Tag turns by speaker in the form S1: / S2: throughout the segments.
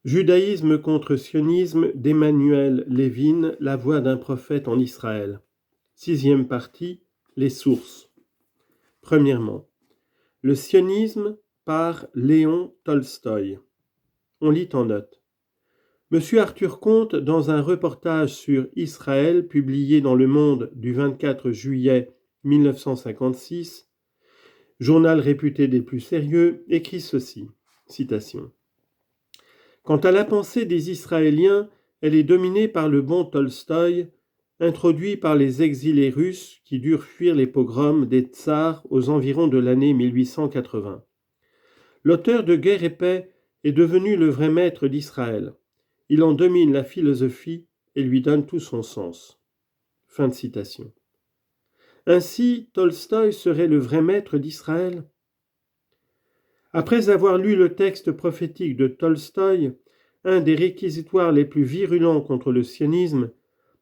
S1: Judaïsme contre sionisme d'Emmanuel Levin, La voix d'un prophète en Israël. 6e partie, les sources. Premièrement, le sionisme par Léon Tolstoï. On lit en note. Monsieur Arthur Comte, dans un reportage sur Israël publié dans Le Monde du 24 juillet 1956, journal réputé des plus sérieux, écrit ceci, citation. Quant à la pensée des Israéliens, elle est dominée par le bon Tolstoï, introduit par les exilés russes qui durent fuir les pogroms des tsars aux environs de l'année 1880. L'auteur de Guerre et paix est devenu le vrai maître d'Israël. Il en domine la philosophie et lui donne tout son sens. Fin de citation. Ainsi, Tolstoï serait le vrai maître d'Israël ? Après avoir lu le texte prophétique de Tolstoï, un des réquisitoires les plus virulents contre le sionisme,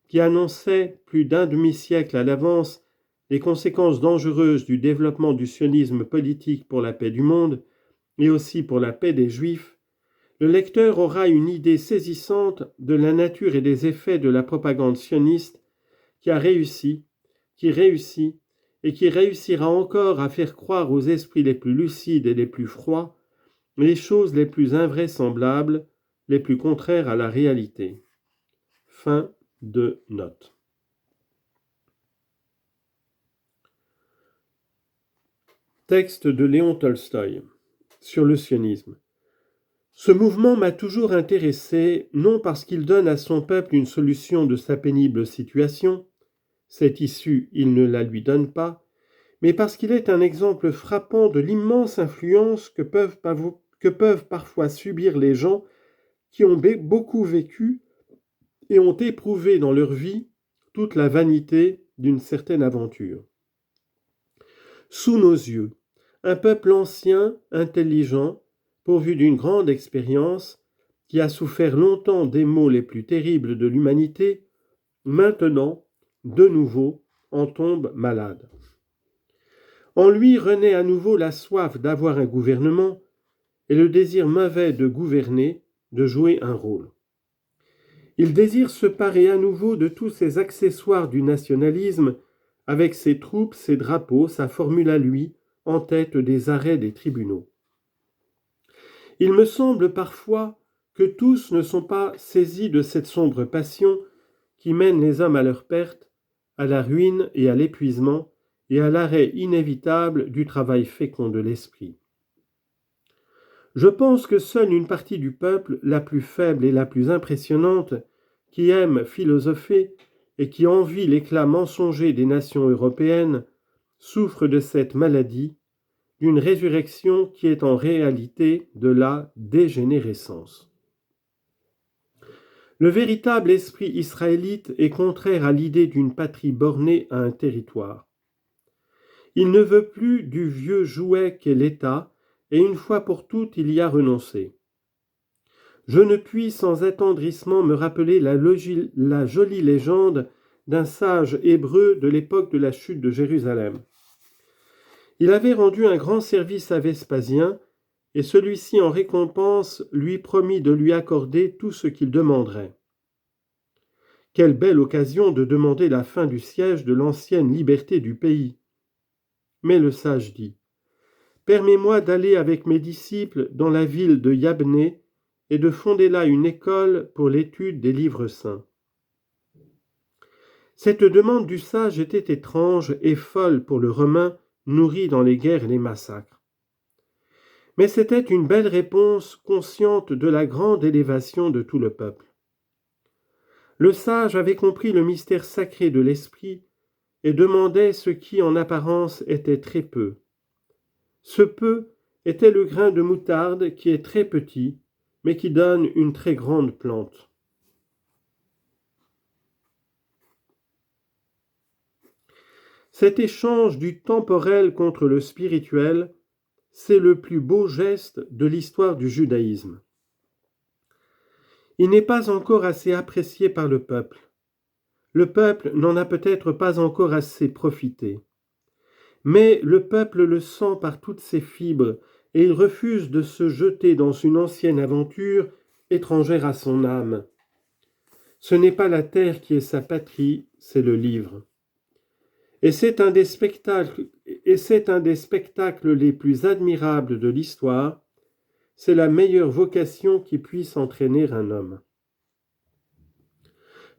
S1: qui annonçait plus d'un demi-siècle à l'avance les conséquences dangereuses du développement du sionisme politique pour la paix du monde, et aussi pour la paix des Juifs, le lecteur aura une idée saisissante de la nature et des effets de la propagande sioniste qui réussit et qui réussira encore à faire croire aux esprits les plus lucides et les plus froids les choses les plus invraisemblables, les plus contraires à la réalité. Fin de note. Texte de Léon Tolstoï sur le sionisme. Ce mouvement m'a toujours intéressé, non parce qu'il donne à son peuple une solution de sa pénible situation, cette issue il ne la lui donne pas, mais parce qu'il est un exemple frappant de l'immense influence que peuvent parfois subir les gens qui ont beaucoup vécu et ont éprouvé dans leur vie toute la vanité d'une certaine aventure. Sous nos yeux, un peuple ancien, intelligent, pourvu d'une grande expérience, qui a souffert longtemps des maux les plus terribles de l'humanité, maintenant, de nouveau, en tombe malade. En lui renaît à nouveau la soif d'avoir un gouvernement et le désir mauvais de gouverner, de jouer un rôle. Il désire se parer à nouveau de tous ces accessoires du nationalisme, avec ses troupes, ses drapeaux, sa formule à lui, en tête des arrêts des tribunaux. Il me semble parfois que tous ne sont pas saisis de cette sombre passion qui mène les hommes à leur perte, à la ruine et à l'épuisement, et à l'arrêt inévitable du travail fécond de l'esprit. Je pense que seule une partie du peuple, la plus faible et la plus impressionnante, qui aime philosopher et qui envie l'éclat mensonger des nations européennes, souffre de cette maladie, d'une résurrection qui est en réalité de la dégénérescence. Le véritable esprit israélite est contraire à l'idée d'une patrie bornée à un territoire. Il ne veut plus du vieux jouet qu'est l'État, et une fois pour toutes il y a renoncé. Je ne puis sans attendrissement me rappeler la jolie légende d'un sage hébreu de l'époque de la chute de Jérusalem. Il avait rendu un grand service à Vespasien, et celui-ci en récompense lui promit de lui accorder tout ce qu'il demanderait. Quelle belle occasion de demander la fin du siège de l'ancienne liberté du pays. Mais le sage dit, « Permets-moi d'aller avec mes disciples dans la ville de Yabné et de fonder là une école pour l'étude des livres saints. » Cette demande du sage était étrange et folle pour le Romain nourri dans les guerres et les massacres. Mais c'était une belle réponse consciente de la grande élévation de tout le peuple. Le sage avait compris le mystère sacré de l'esprit et demandait ce qui en apparence était très peu. Ce peu était le grain de moutarde qui est très petit, mais qui donne une très grande plante. Cet échange du temporel contre le spirituel, c'est le plus beau geste de l'histoire du judaïsme. Il n'est pas encore assez apprécié par le peuple. Le peuple n'en a peut-être pas encore assez profité. Mais le peuple le sent par toutes ses fibres et il refuse de se jeter dans une ancienne aventure étrangère à son âme. Ce n'est pas la terre qui est sa patrie, c'est le livre. Et c'est un des spectacles les plus admirables de l'histoire. C'est la meilleure vocation qui puisse entraîner un homme.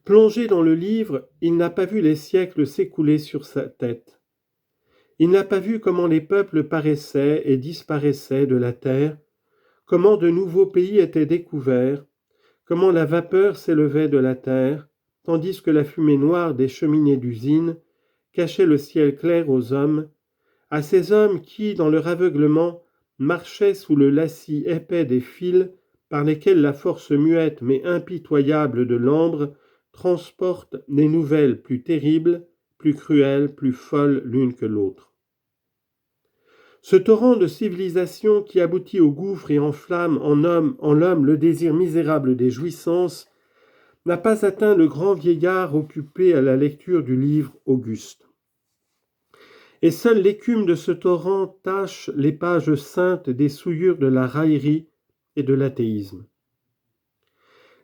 S1: Plongé dans le livre, il n'a pas vu les siècles s'écouler sur sa tête. Il n'a pas vu comment les peuples paraissaient et disparaissaient de la terre, comment de nouveaux pays étaient découverts, comment la vapeur s'élevait de la terre, tandis que la fumée noire des cheminées d'usine cachait le ciel clair aux hommes, à ces hommes qui, dans leur aveuglement, marchaient sous le lacis épais des fils par lesquels la force muette mais impitoyable de l'ambre transporte des nouvelles plus terribles, plus cruelles, plus folles l'une que l'autre. Ce torrent de civilisation qui aboutit au gouffre et enflamme en l'homme le désir misérable des jouissances n'a pas atteint le grand vieillard occupé à la lecture du livre auguste. Et seule l'écume de ce torrent tache les pages saintes des souillures de la raillerie et de l'athéisme.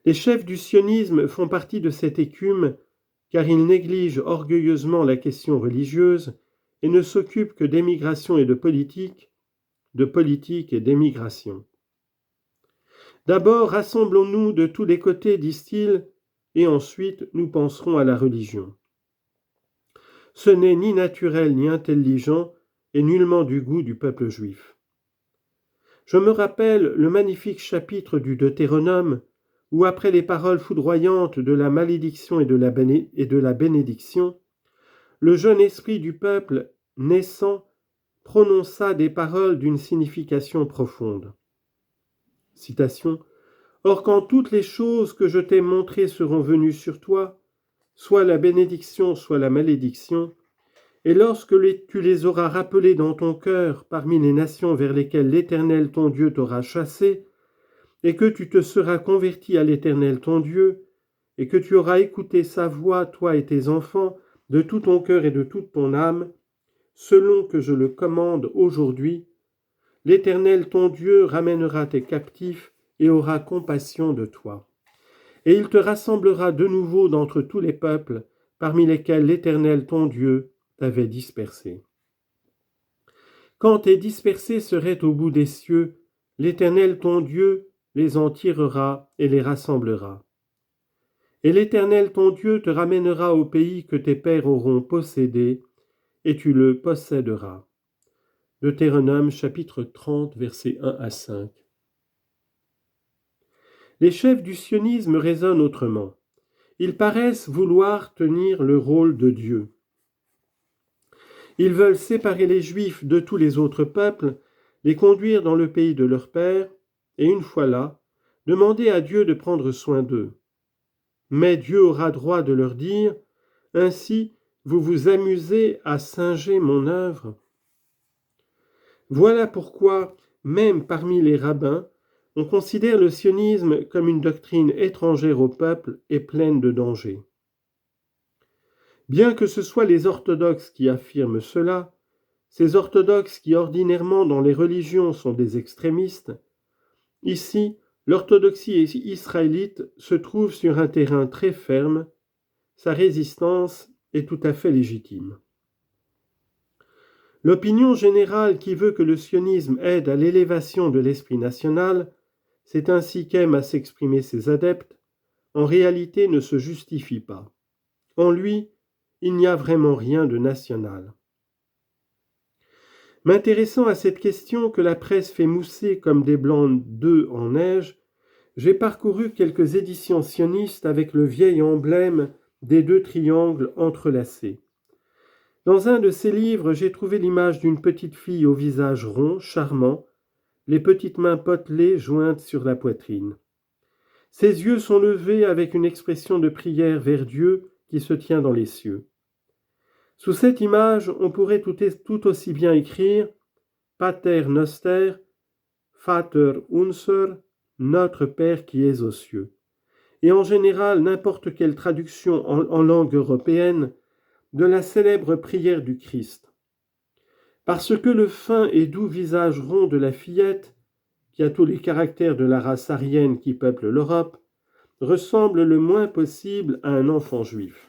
S1: Les chefs du sionisme font partie de cette écume car ils négligent orgueilleusement la question religieuse et ne s'occupent que d'émigration et de politique et d'émigration. D'abord, rassemblons-nous de tous les côtés, disent-ils, et ensuite nous penserons à la religion. Ce n'est ni naturel ni intelligent et nullement du goût du peuple juif. Je me rappelle le magnifique chapitre du Deutéronome où, après les paroles foudroyantes de la malédiction et de la bénédiction, le jeune esprit du peuple, naissant, prononça des paroles d'une signification profonde. Citation. « Or quand toutes les choses que je t'ai montrées seront venues sur toi, soit la bénédiction, soit la malédiction, et lorsque tu les auras rappelées dans ton cœur parmi les nations vers lesquelles l'Éternel ton Dieu t'aura chassé, et que tu te seras converti à l'Éternel ton Dieu, et que tu auras écouté sa voix, toi et tes enfants, de tout ton cœur et de toute ton âme, selon que je le commande aujourd'hui, l'Éternel ton Dieu ramènera tes captifs et aura compassion de toi. Et il te rassemblera de nouveau d'entre tous les peuples, parmi lesquels l'Éternel ton Dieu t'avait dispersé. Quand tes dispersés seraient au bout des cieux, l'Éternel ton Dieu les en tirera et les rassemblera. Et l'Éternel ton Dieu te ramènera au pays que tes pères auront possédé, et tu le posséderas. Deutéronome chapitre 30, versets 1 à 5. Les chefs du sionisme raisonnent autrement. Ils paraissent vouloir tenir le rôle de Dieu. Ils veulent séparer les Juifs de tous les autres peuples, les conduire dans le pays de leur père, et une fois là, demander à Dieu de prendre soin d'eux. Mais Dieu aura droit de leur dire « Ainsi, vous vous amusez à singer mon œuvre ». Voilà pourquoi, même parmi les rabbins, on considère le sionisme comme une doctrine étrangère au peuple et pleine de dangers. Bien que ce soit les orthodoxes qui affirment cela, ces orthodoxes qui ordinairement dans les religions sont des extrémistes, ici, l'orthodoxie israélite se trouve sur un terrain très ferme, sa résistance est tout à fait légitime. L'opinion générale qui veut que le sionisme aide à l'élévation de l'esprit national, c'est ainsi qu'aiment à s'exprimer ses adeptes, en réalité ne se justifie pas. En lui, il n'y a vraiment rien de national. M'intéressant à cette question que la presse fait mousser comme des blancs d'œufs en neige, j'ai parcouru quelques éditions sionistes avec le vieil emblème des deux triangles entrelacés. Dans un de ces livres, j'ai trouvé l'image d'une petite fille au visage rond, charmant, les petites mains potelées jointes sur la poitrine. Ses yeux sont levés avec une expression de prière vers Dieu qui se tient dans les cieux. Sous cette image, on pourrait tout aussi bien écrire « Pater noster, Vater unser, notre Père qui es aux cieux ». Et en général, n'importe quelle traduction en langue européenne de la célèbre prière du Christ. Parce que le fin et doux visage rond de la fillette, qui a tous les caractères de la race aryenne qui peuple l'Europe, ressemble le moins possible à un enfant juif.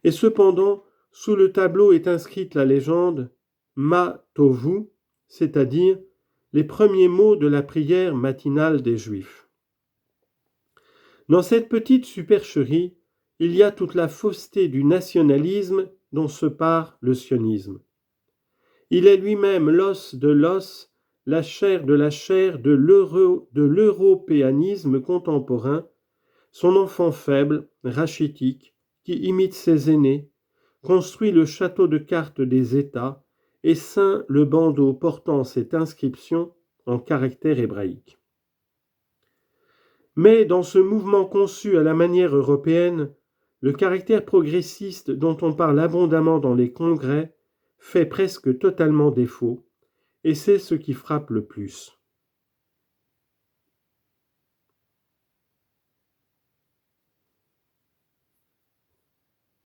S1: Et cependant, sous le tableau est inscrite la légende Ma Tovu, c'est-à-dire les premiers mots de la prière matinale des Juifs. Dans cette petite supercherie, il y a toute la fausseté du nationalisme dont se part le sionisme. Il est lui-même l'os de l'os, la chair de la chair de l'européanisme contemporain, son enfant faible, rachitique, qui imite ses aînés, construit le château de cartes des États et ceint le bandeau portant cette inscription en caractères hébraïques. Mais dans ce mouvement conçu à la manière européenne, le caractère progressiste dont on parle abondamment dans les congrès fait presque totalement défaut, et c'est ce qui frappe le plus.